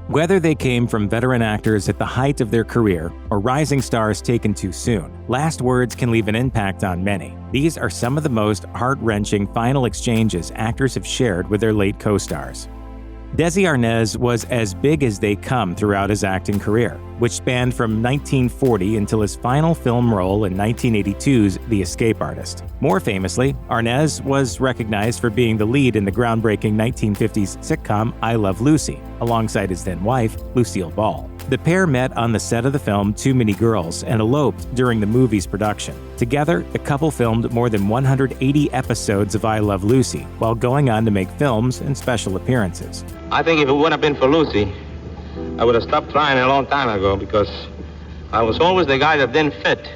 Whether they came from veteran actors at the height of their career or rising stars taken too soon, last words can leave an impact on many. These are some of the most heart-wrenching final exchanges actors have shared with their late co-stars. Desi Arnaz was as big as they come throughout his acting career, which spanned from 1940 until his final film role in 1982's The Escape Artist. More famously, Arnaz was recognized for being the lead in the groundbreaking 1950s sitcom I Love Lucy, alongside his then-wife, Lucille Ball. The pair met on the set of the film Too Many Girls and eloped during the movie's production. Together, the couple filmed more than 180 episodes of I Love Lucy, while going on to make films and special appearances. I think if it wouldn't have been for Lucy, I would have stopped trying a long time ago because I was always the guy that didn't fit.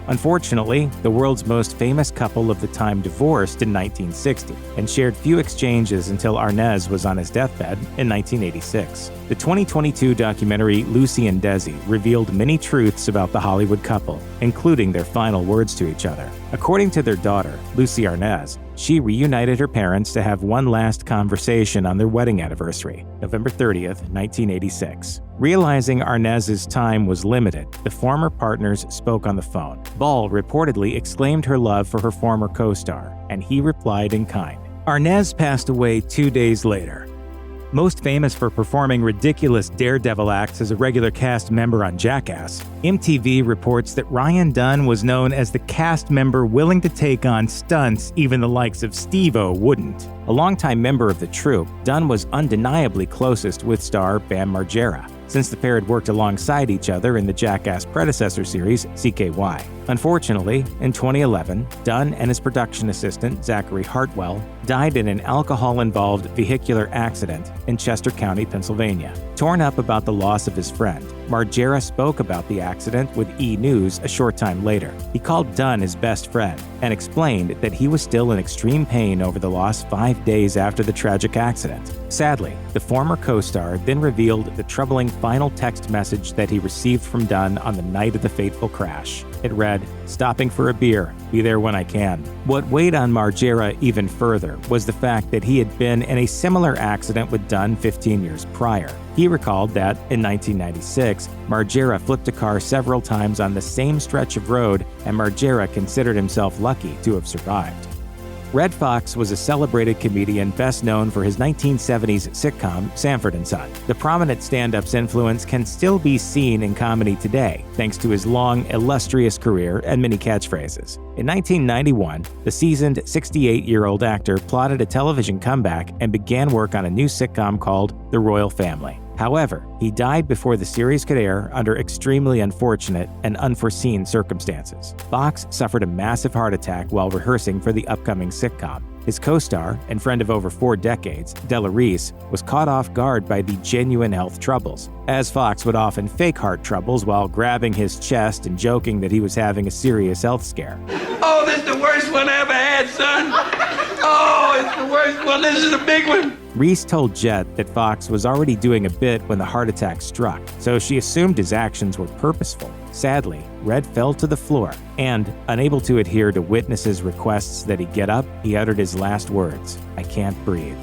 Unfortunately, the world's most famous couple of the time divorced in 1960 and shared few exchanges until Arnaz was on his deathbed in 1986. The 2022 documentary Lucy and Desi revealed many truths about the Hollywood couple, including their final words to each other. According to their daughter, Lucy Arnaz, she reunited her parents to have one last conversation on their wedding anniversary, November 30th, 1986. Realizing Arnaz's time was limited, the former partners spoke on the phone. Ball reportedly exclaimed her love for her former co-star, and he replied in kind. Arnaz passed away 2 days later. Most famous for performing ridiculous daredevil acts as a regular cast member on Jackass, MTV reports that Ryan Dunn was known as the cast member willing to take on stunts even the likes of Steve-O wouldn't. A longtime member of the troupe, Dunn was undeniably closest with star Bam Margera, since the pair had worked alongside each other in the Jackass predecessor series, CKY. Unfortunately, in 2011, Dunn and his production assistant, Zachary Hartwell, died in an alcohol-involved vehicular accident in Chester County, Pennsylvania. Torn up about the loss of his friend, Margera spoke about the accident with E! News a short time later. He called Dunn his best friend and explained that he was still in extreme pain over the loss 5 days after the tragic accident. Sadly, the former co-star then revealed the troubling final text message that he received from Dunn on the night of the fateful crash. It read, "Stopping for a beer. Be there when I can." What weighed on Margera even further was the fact that he had been in a similar accident with Dunn 15 years prior. He recalled that, in 1996, Margera flipped a car several times on the same stretch of road, and Margera considered himself lucky to have survived. Redd Foxx was a celebrated comedian best known for his 1970s sitcom Sanford & Son. The prominent stand-up's influence can still be seen in comedy today, thanks to his long, illustrious career and many catchphrases. In 1991, the seasoned 68-year-old actor plotted a television comeback and began work on a new sitcom called The Royal Family. However, he died before the series could air under extremely unfortunate and unforeseen circumstances. Foxx suffered a massive heart attack while rehearsing for the upcoming sitcom. His co-star and friend of over 4 decades, Della Reese, was caught off guard by the genuine health troubles, as Foxx would often fake heart troubles while grabbing his chest and joking that he was having a serious health scare. Oh, this is the worst one I ever had, son. Oh, it's the worst one. This is a big one. Reese told Jet that Foxx was already doing a bit when the heart attack struck, so she assumed his actions were purposeful. Sadly, Redd fell to the floor, and, unable to adhere to witnesses' requests that he get up, he uttered his last words, "I can't breathe."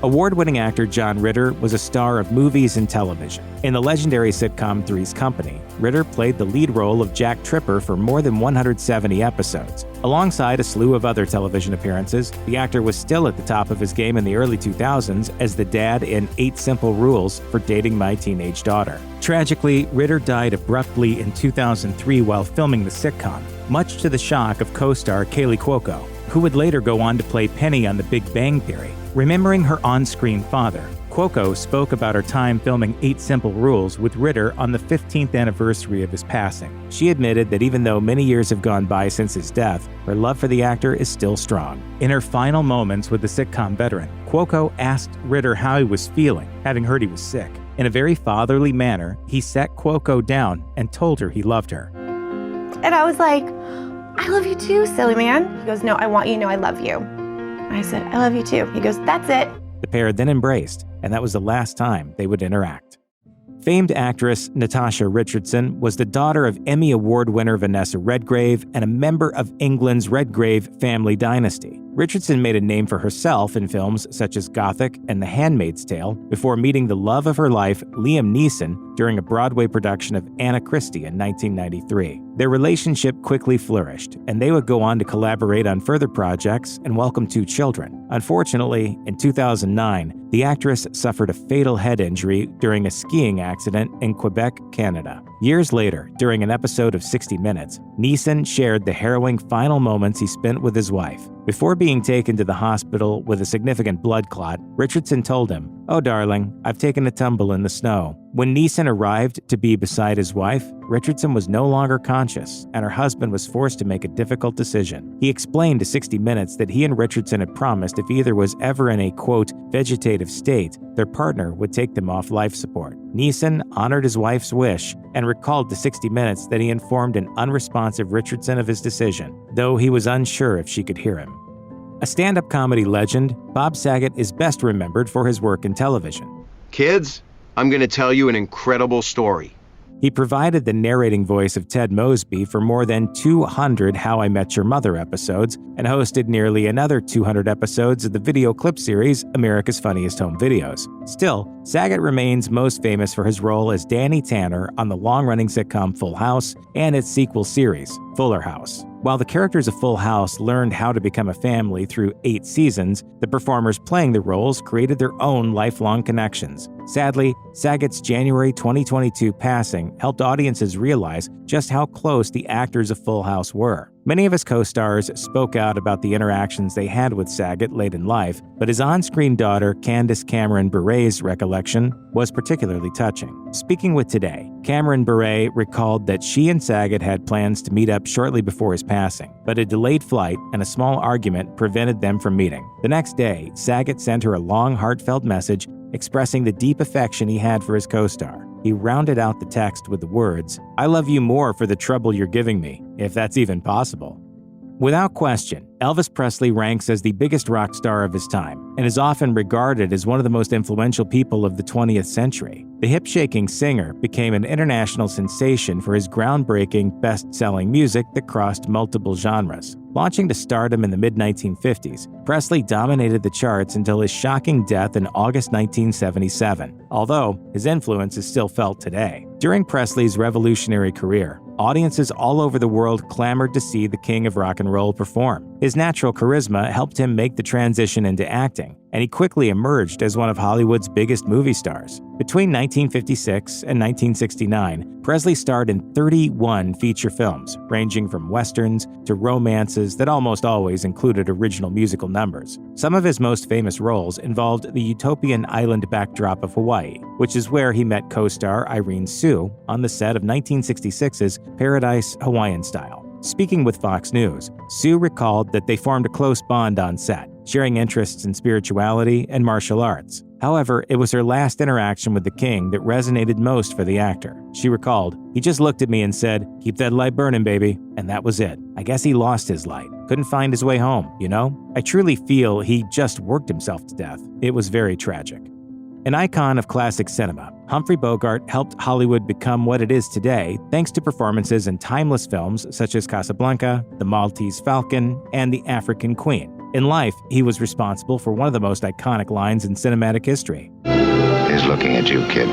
Award-winning actor John Ritter was a star of movies and television. In the legendary sitcom Three's Company, Ritter played the lead role of Jack Tripper for more than 170 episodes. Alongside a slew of other television appearances, the actor was still at the top of his game in the early 2000s as the dad in 8 Simple Rules for Dating My Teenage Daughter. Tragically, Ritter died abruptly in 2003 while filming the sitcom, much to the shock of co-star Kaley Cuoco, who would later go on to play Penny on The Big Bang Theory. Remembering her on-screen father, Cuoco spoke about her time filming 8 Simple Rules with Ritter on the 15th anniversary of his passing. She admitted that even though many years have gone by since his death, her love for the actor is still strong. In her final moments with the sitcom veteran, Cuoco asked Ritter how he was feeling, having heard he was sick. In a very fatherly manner, he sat Cuoco down and told her he loved her. And I was like, "I love you too, silly man." He goes, "No, I want you to know I love you." I said, "I love you too." He goes, "That's it." The pair then embraced, and that was the last time they would interact. Famed actress Natasha Richardson was the daughter of Emmy Award winner Vanessa Redgrave and a member of England's Redgrave family dynasty. Richardson made a name for herself in films such as Gothic and The Handmaid's Tale before meeting the love of her life, Liam Neeson, during a Broadway production of Anna Christie in 1993. Their relationship quickly flourished, and they would go on to collaborate on further projects and welcome 2 children. Unfortunately, in 2009, the actress suffered a fatal head injury during a skiing accident in Quebec, Canada. Years later, during an episode of 60 Minutes, Neeson shared the harrowing final moments he spent with his wife. Before being taken to the hospital with a significant blood clot, Richardson told him, "Oh, darling, I've taken a tumble in the snow." When Neeson arrived to be beside his wife, Richardson was no longer conscious, and her husband was forced to make a difficult decision. He explained to 60 Minutes that he and Richardson had promised if either was ever in a, quote, vegetative state, their partner would take them off life support. Neeson honored his wife's wish and recalled to 60 Minutes that he informed an unresponsive Richardson of his decision, though he was unsure if she could hear him. A stand-up comedy legend, Bob Saget is best remembered for his work in television. Kids, I'm going to tell you an incredible story. He provided the narrating voice of Ted Mosby for more than 200 How I Met Your Mother episodes and hosted nearly another 200 episodes of the video clip series America's Funniest Home Videos. Still, Saget remains most famous for his role as Danny Tanner on the long-running sitcom Full House and its sequel series, Fuller House. While the characters of Full House learned how to become a family through 8 seasons, the performers playing the roles created their own lifelong connections. Sadly, Saget's January 2022 passing helped audiences realize just how close the actors of Full House were. Many of his co-stars spoke out about the interactions they had with Saget late in life, but his on-screen daughter, Candace Cameron Bure's recollection was particularly touching. Speaking with Today, Cameron Bure recalled that she and Saget had plans to meet up shortly before his passing, but a delayed flight and a small argument prevented them from meeting. The next day, Saget sent her a long, heartfelt message expressing the deep affection he had for his co-star. He rounded out the text with the words, "I love you more for the trouble you're giving me, if that's even possible." Without question, Elvis Presley ranks as the biggest rock star of his time and is often regarded as one of the most influential people of the 20th century. The hip-shaking singer became an international sensation for his groundbreaking, best-selling music that crossed multiple genres. Launching to stardom in the mid-1950s, Presley dominated the charts until his shocking death in August 1977, although his influence is still felt today. During Presley's revolutionary career, audiences all over the world clamored to see the king of rock and roll perform. His natural charisma helped him make the transition into acting, and he quickly emerged as one of Hollywood's biggest movie stars. Between 1956 and 1969, Presley starred in 31 feature films, ranging from westerns to romances that almost always included original musical numbers. Some of his most famous roles involved the utopian island backdrop of Hawaii, which is where he met co-star Irene Tsu on the set of 1966's Paradise Hawaiian Style. Speaking with Fox News, Tsu recalled that they formed a close bond on set, sharing interests in spirituality and martial arts. However, it was her last interaction with the king that resonated most for the actor. She recalled, "He just looked at me and said, 'Keep that light burning, baby.' And that was it. I guess he lost his light. Couldn't find his way home, you know? I truly feel he just worked himself to death. It was very tragic." An icon of classic cinema, Humphrey Bogart helped Hollywood become what it is today thanks to performances in timeless films such as Casablanca, The Maltese Falcon, and The African Queen. In life, he was responsible for one of the most iconic lines in cinematic history. "He's looking at you, kid."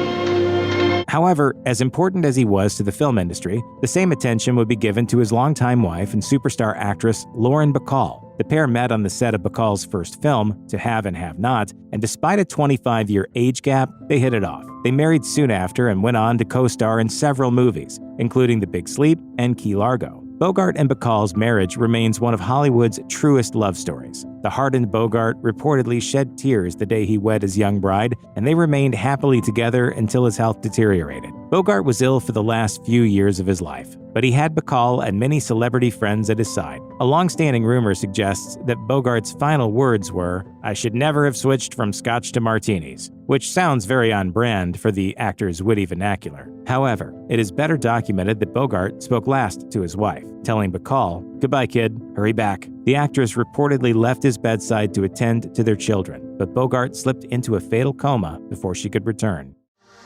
However, as important as he was to the film industry, the same attention would be given to his longtime wife and superstar actress Lauren Bacall. The pair met on the set of Bacall's first film, To Have and Have Not, and despite a 25-year age gap, they hit it off. They married soon after and went on to co-star in several movies, including The Big Sleep and Key Largo. Bogart and Bacall's marriage remains one of Hollywood's truest love stories. The hardened Bogart reportedly shed tears the day he wed his young bride, and they remained happily together until his health deteriorated. Bogart was ill for the last few years of his life, but he had Bacall and many celebrity friends at his side. A long-standing rumor suggests that Bogart's final words were, "I should never have switched from scotch to martinis," which sounds very on brand for the actor's witty vernacular. However, it is better documented that Bogart spoke last to his wife, telling Bacall, "Goodbye, kid. Hurry back." The actress reportedly left his bedside to attend to their children, but Bogart slipped into a fatal coma before she could return.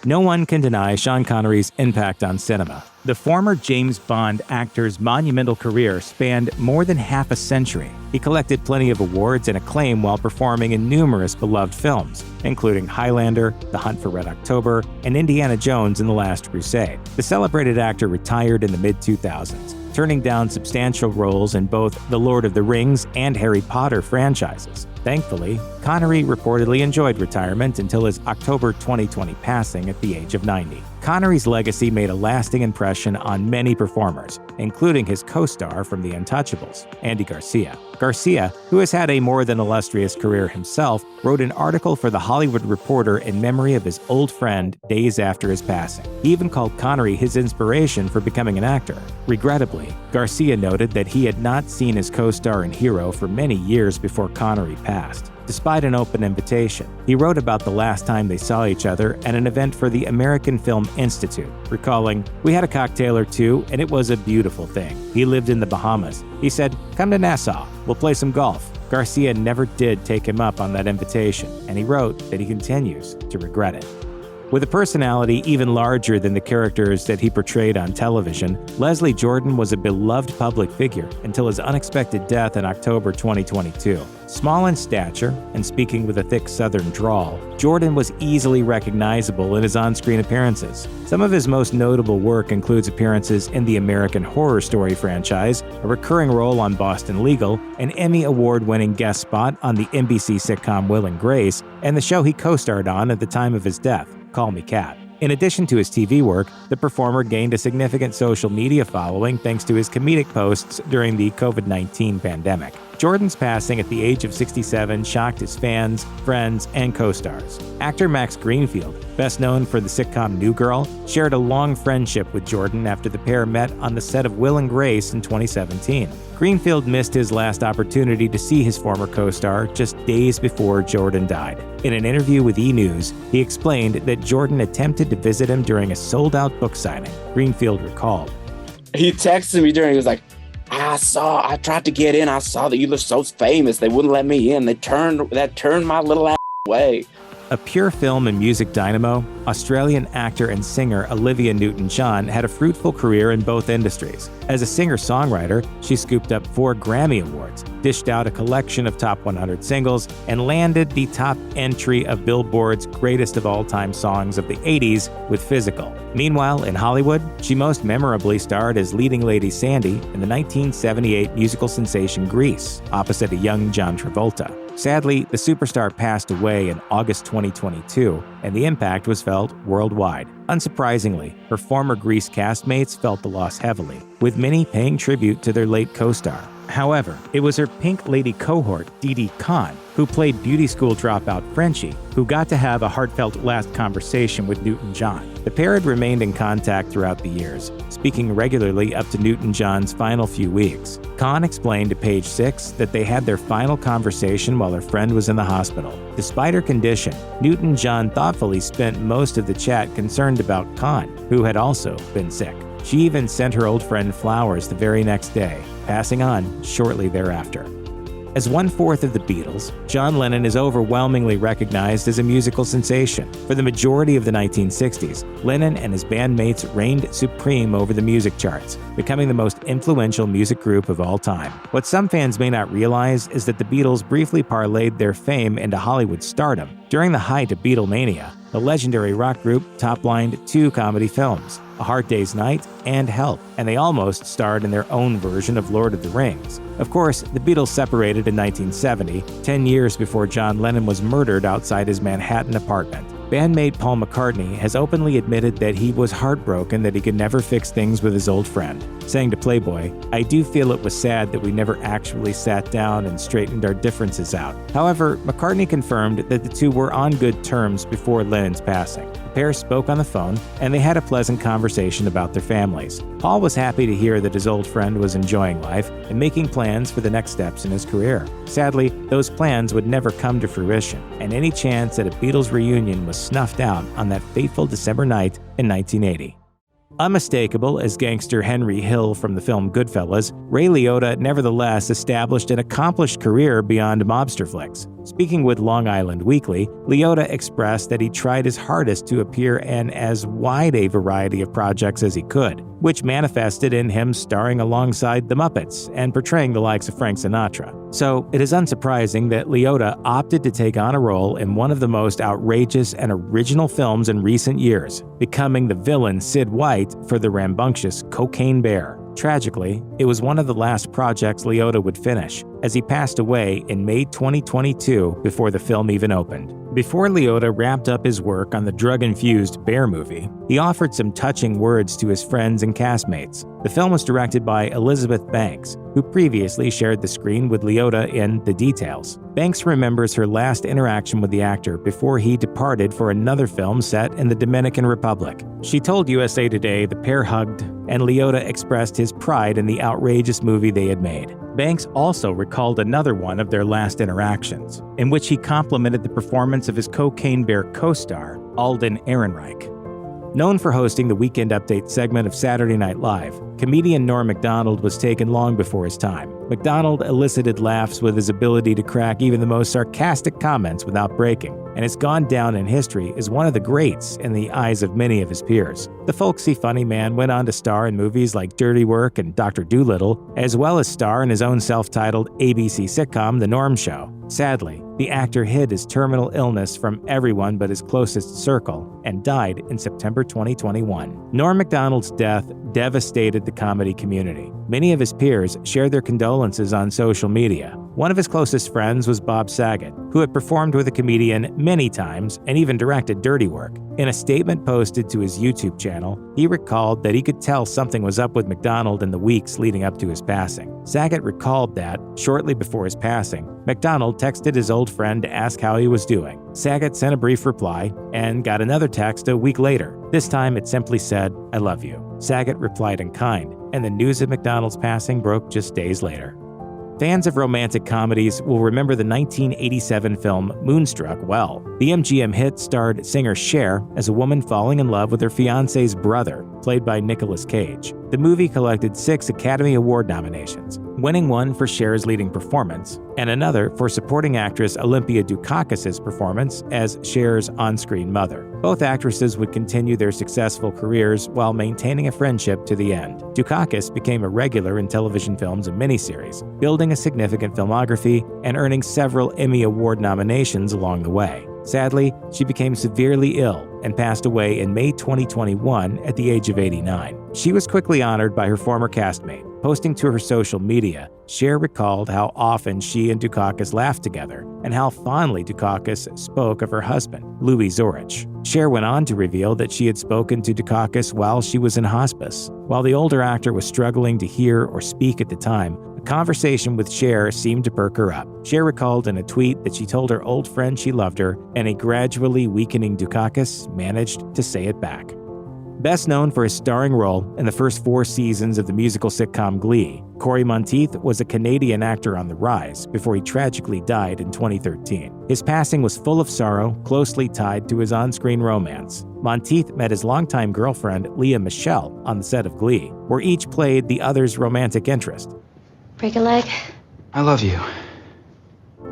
No one can deny Sean Connery's impact on cinema. The former James Bond actor's monumental career spanned more than half a century. He collected plenty of awards and acclaim while performing in numerous beloved films, including Highlander, The Hunt for Red October, and Indiana Jones and the Last Crusade. The celebrated actor retired in the mid-2000s, turning down substantial roles in both the Lord of the Rings and Harry Potter franchises. Thankfully, Connery reportedly enjoyed retirement until his October 2020 passing at the age of 90. Connery's legacy made a lasting impression on many performers, including his co-star from The Untouchables, Andy Garcia. Garcia, who has had a more than illustrious career himself, wrote an article for The Hollywood Reporter in memory of his old friend days after his passing. He even called Connery his inspiration for becoming an actor. Regrettably, Garcia noted that he had not seen his co-star and hero for many years before Connery passed. Despite an open invitation, he wrote about the last time they saw each other at an event for the American Film Institute, recalling, "We had a cocktail or two, and it was a beautiful thing. He lived in the Bahamas. He said, 'Come to Nassau, we'll play some golf.' Garcia never did take him up on that invitation, and he wrote that he continues to regret it." With a personality even larger than the characters that he portrayed on television, Leslie Jordan was a beloved public figure until his unexpected death in October 2022. Small in stature and speaking with a thick Southern drawl, Jordan was easily recognizable in his on-screen appearances. Some of his most notable work includes appearances in the American Horror Story franchise, a recurring role on Boston Legal, an Emmy Award-winning guest spot on the NBC sitcom Will and Grace, and the show he co-starred on at the time of his death, Call Me Kat. In addition to his TV work, the performer gained a significant social media following thanks to his comedic posts during the COVID-19 pandemic. Jordan's passing at the age of 67 shocked his fans, friends, and co-stars. Actor Max Greenfield, best known for the sitcom New Girl, shared a long friendship with Jordan after the pair met on the set of Will and Grace in 2017. Greenfield missed his last opportunity to see his former co-star just days before Jordan died. In an interview with E! News, he explained that Jordan attempted to visit him during a sold-out book signing. Greenfield recalled, "He texted me he was like, I tried to get in. I saw that you looked so famous. They wouldn't let me in. That turned my little ass away." A pure film and music dynamo, Australian actor and singer Olivia Newton-John had a fruitful career in both industries. As a singer-songwriter, she scooped up 4 Grammy Awards, dished out a collection of top 100 singles, and landed the top entry of Billboard's greatest of all-time songs of the 80s with Physical. Meanwhile, in Hollywood, she most memorably starred as leading Lady Sandy in the 1978 musical sensation Grease, opposite a young John Travolta. Sadly, the superstar passed away in August 2022, and the impact was felt worldwide. Unsurprisingly, her former Grease castmates felt the loss heavily, with many paying tribute to their late co-star. However, it was her Pink Lady cohort, Didi Khan, who played beauty school dropout Frenchie, who got to have a heartfelt last conversation with Newton-John. The pair had remained in contact throughout the years, speaking regularly up to Newton-John's final few weeks. Khan explained to Page 6 that they had their final conversation while her friend was in the hospital. Despite her condition, Newton-John thoughtfully spent most of the chat concerned about Khan, who had also been sick. She even sent her old friend flowers the very next day, passing on shortly thereafter. As one-fourth of the Beatles, John Lennon is overwhelmingly recognized as a musical sensation. For the majority of the 1960s, Lennon and his bandmates reigned supreme over the music charts, becoming the most influential music group of all time. What some fans may not realize is that the Beatles briefly parlayed their fame into Hollywood stardom. During the height of Beatlemania, the legendary rock group top-lined 2 comedy films, A Hard Day's Night and Help, and they almost starred in their own version of Lord of the Rings. Of course, the Beatles separated in 1970, 10 years before John Lennon was murdered outside his Manhattan apartment. Bandmate Paul McCartney has openly admitted that he was heartbroken that he could never fix things with his old friend, saying to Playboy, "I do feel it was sad that we never actually sat down and straightened our differences out." However, McCartney confirmed that the two were on good terms before Lennon's passing. The pair spoke on the phone, and they had a pleasant conversation about their families. Paul was happy to hear that his old friend was enjoying life and making plans for the next steps in his career. Sadly, those plans would never come to fruition, and any chance at a Beatles reunion was snuffed out on that fateful December night in 1980. Unmistakable as gangster Henry Hill from the film Goodfellas, Ray Liotta nevertheless established an accomplished career beyond mobster flicks. Speaking with Long Island Weekly, Liotta expressed that he tried his hardest to appear in as wide a variety of projects as he could, which manifested in him starring alongside the Muppets and portraying the likes of Frank Sinatra. So it is unsurprising that Liotta opted to take on a role in one of the most outrageous and original films in recent years, becoming the villain Sid White for the rambunctious Cocaine Bear. Tragically, it was one of the last projects Liotta would finish, as he passed away in May 2022 before the film even opened. Before Liotta wrapped up his work on the drug-infused Bear movie, he offered some touching words to his friends and castmates. The film was directed by Elizabeth Banks, who previously shared the screen with Liotta in The Details. Banks remembers her last interaction with the actor before he departed for another film set in the Dominican Republic. She told USA Today the pair hugged, and Liotta expressed his pride in the outrageous movie they had made. Banks also recalled another one of their last interactions, in which he complimented the performance of his Cocaine Bear co-star, Alden Ehrenreich. Known for hosting the Weekend Update segment of Saturday Night Live, comedian Norm Macdonald was taken long before his time. Macdonald elicited laughs with his ability to crack even the most sarcastic comments without breaking, and has gone down in history as one of the greats in the eyes of many of his peers. The folksy funny man went on to star in movies like Dirty Work and Dr. Dolittle, as well as star in his own self-titled ABC sitcom The Norm Show. Sadly, the actor hid his terminal illness from everyone but his closest circle and died in September 2021. Norm Macdonald's death devastated the comedy community. Many of his peers shared their condolences on social media. One of his closest friends was Bob Saget, who had performed with the comedian many times and even directed Dirty Work. In a statement posted to his YouTube channel, he recalled that he could tell something was up with Macdonald in the weeks leading up to his passing. Saget recalled that, shortly before his passing, Macdonald texted his old friend to ask how he was doing. Saget sent a brief reply and got another text a week later. This time it simply said, "I love you." Saget replied in kind, and the news of Macdonald's passing broke just days later. Fans of romantic comedies will remember the 1987 film Moonstruck well. The MGM hit starred singer Cher as a woman falling in love with her fiancé's brother, played by Nicolas Cage. The movie collected 6 Academy Award nominations, winning one for Cher's leading performance, and another for supporting actress Olympia Dukakis' performance as Cher's on-screen mother. Both actresses would continue their successful careers while maintaining a friendship to the end. Dukakis became a regular in television films and miniseries, building a significant filmography and earning several Emmy Award nominations along the way. Sadly, she became severely ill and passed away in May 2021 at the age of 89. She was quickly honored by her former castmate. Posting to her social media, Cher recalled how often she and Dukakis laughed together and how fondly Dukakis spoke of her husband, Louis Zorich. Cher went on to reveal that she had spoken to Dukakis while she was in hospice. While the older actor was struggling to hear or speak at the time, a conversation with Cher seemed to perk her up. Cher recalled in a tweet that she told her old friend she loved her, and a gradually weakening Dukakis managed to say it back. Best known for his starring role in the first 4 seasons of the musical sitcom Glee, Cory Monteith was a Canadian actor on the rise before he tragically died in 2013. His passing was full of sorrow, closely tied to his on-screen romance. Monteith met his longtime girlfriend, Lea Michele, on the set of Glee, where each played the other's romantic interest. Break a leg? I love you.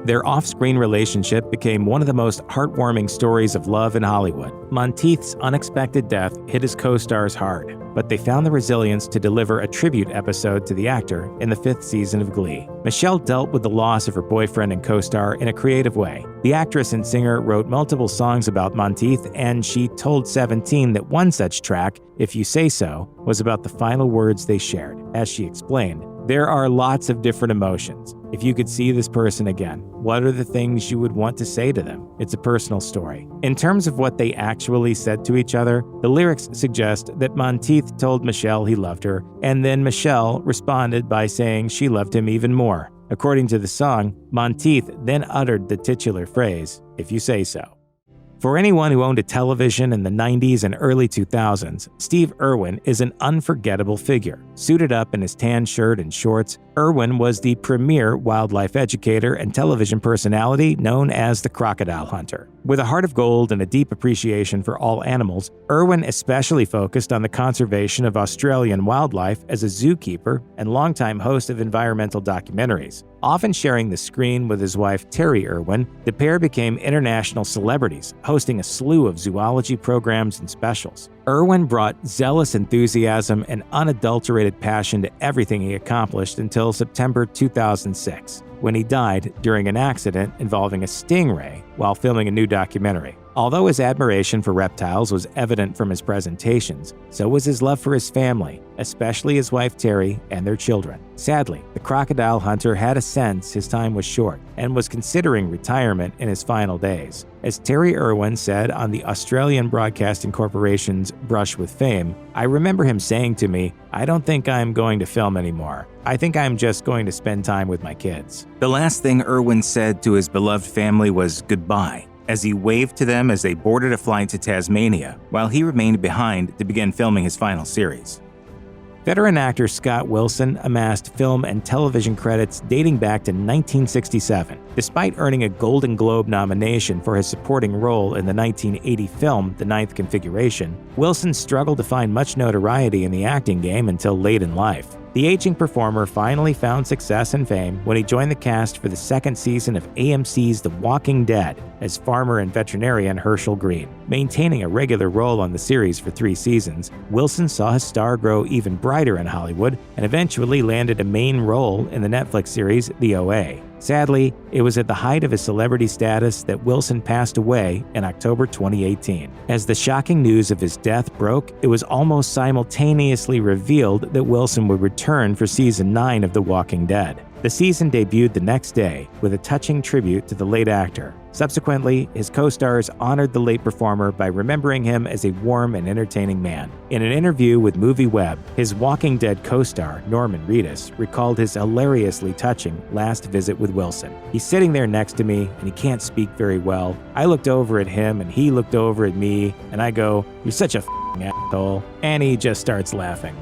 Their off-screen relationship became one of the most heartwarming stories of love in Hollywood. Monteith's unexpected death hit his co-stars hard, but they found the resilience to deliver a tribute episode to the actor in the 5th season of Glee. Michelle dealt with the loss of her boyfriend and co-star in a creative way. The actress and singer wrote multiple songs about Monteith, and she told 17 that one such track, If You Say So, was about the final words they shared. As she explained, "There are lots of different emotions. If you could see this person again, what are the things you would want to say to them? It's a personal story." In terms of what they actually said to each other, the lyrics suggest that Monteith told Michelle he loved her, and then Michelle responded by saying she loved him even more. According to the song, Monteith then uttered the titular phrase, "If you say so." For anyone who owned a television in the 90s and early 2000s, Steve Irwin is an unforgettable figure. Suited up in his tan shirt and shorts, Irwin was the premier wildlife educator and television personality known as the Crocodile Hunter. With a heart of gold and a deep appreciation for all animals, Irwin especially focused on the conservation of Australian wildlife as a zookeeper and longtime host of environmental documentaries. Often sharing the screen with his wife Terry Irwin, the pair became international celebrities, hosting a slew of zoology programs and specials. Irwin brought zealous enthusiasm and unadulterated passion to everything he accomplished until September 2006, when he died during an accident involving a stingray while filming a new documentary. Although his admiration for reptiles was evident from his presentations, so was his love for his family, especially his wife Terry and their children. Sadly, the crocodile hunter had a sense his time was short and was considering retirement in his final days. As Terry Irwin said on the Australian Broadcasting Corporation's Brush with Fame, "I remember him saying to me, 'I don't think I'm going to film anymore. I think I'm just going to spend time with my kids.'" The last thing Irwin said to his beloved family was goodbye, as he waved to them as they boarded a flight to Tasmania, while he remained behind to begin filming his final series. Veteran actor Scott Wilson amassed film and television credits dating back to 1967. Despite earning a Golden Globe nomination for his supporting role in the 1980 film The Ninth Configuration, Wilson struggled to find much notoriety in the acting game until late in life. The aging performer finally found success and fame when he joined the cast for the second season of AMC's The Walking Dead as farmer and veterinarian Herschel Green. Maintaining a regular role on the series for 3 seasons, Wilson saw his star grow even brighter in Hollywood and eventually landed a main role in the Netflix series The OA. Sadly, it was at the height of his celebrity status that Wilson passed away in October 2018. As the shocking news of his death broke, it was almost simultaneously revealed that Wilson would return for Season 9 of The Walking Dead. The season debuted the next day with a touching tribute to the late actor. Subsequently, his co-stars honored the late performer by remembering him as a warm and entertaining man. In an interview with MovieWeb, his Walking Dead co-star, Norman Reedus, recalled his hilariously touching last visit with Wilson. "He's sitting there next to me, and he can't speak very well. I looked over at him, and he looked over at me, and I go, 'You're such a f***ing asshole,' and he just starts laughing."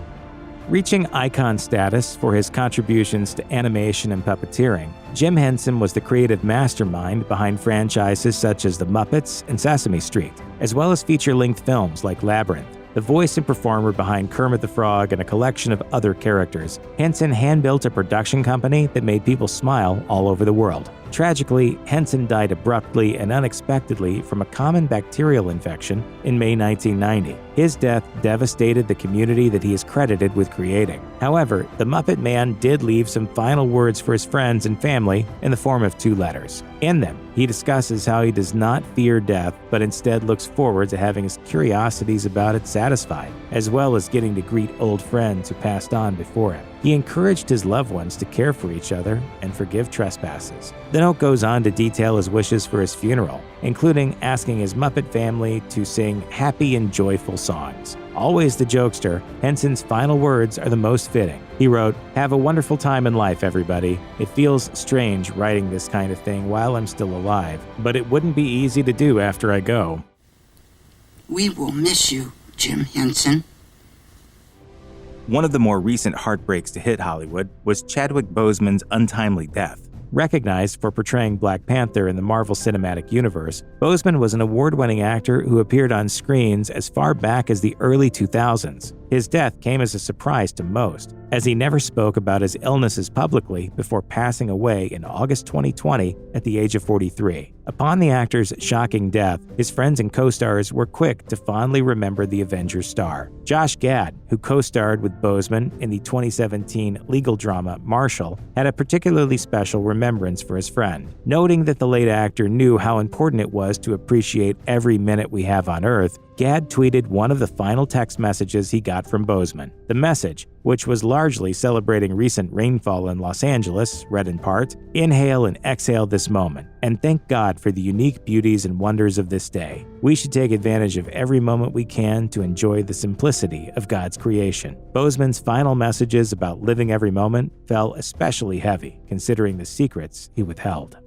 Reaching icon status for his contributions to animation and puppeteering, Jim Henson was the creative mastermind behind franchises such as The Muppets and Sesame Street, as well as feature-length films like Labyrinth. The voice and performer behind Kermit the Frog and a collection of other characters, Henson hand-built a production company that made people smile all over the world. Tragically, Henson died abruptly and unexpectedly from a common bacterial infection in May 1990. His death devastated the community that he is credited with creating. However, the Muppet Man did leave some final words for his friends and family in the form of 2 letters. In them, he discusses how he does not fear death, but instead looks forward to having his curiosities about it satisfied, as well as getting to greet old friends who passed on before him. He encouraged his loved ones to care for each other and forgive trespasses. The note goes on to detail his wishes for his funeral, including asking his Muppet family to sing happy and joyful songs. Always the jokester, Henson's final words are the most fitting. He wrote, "Have a wonderful time in life, everybody. It feels strange writing this kind of thing while I'm still alive, but it wouldn't be easy to do after I go." We will miss you, Jim Henson. One of the more recent heartbreaks to hit Hollywood was Chadwick Boseman's untimely death. Recognized for portraying Black Panther in the Marvel Cinematic Universe, Boseman was an award-winning actor who appeared on screens as far back as the early 2000s. His death came as a surprise to most, as he never spoke about his illnesses publicly before passing away in August 2020 at the age of 43. Upon the actor's shocking death, his friends and co-stars were quick to fondly remember the Avengers star. Josh Gad, who co-starred with Boseman in the 2017 legal drama Marshall, had a particularly special remembrance for his friend, noting that the late actor knew how important it was to appreciate every minute we have on Earth. Gad tweeted one of the final text messages he got from Boseman. The message, which was largely celebrating recent rainfall in Los Angeles, read in part, "Inhale and exhale this moment, and thank God for the unique beauties and wonders of this day. We should take advantage of every moment we can to enjoy the simplicity of God's creation." Boseman's final messages about living every moment fell especially heavy, considering the secrets he withheld.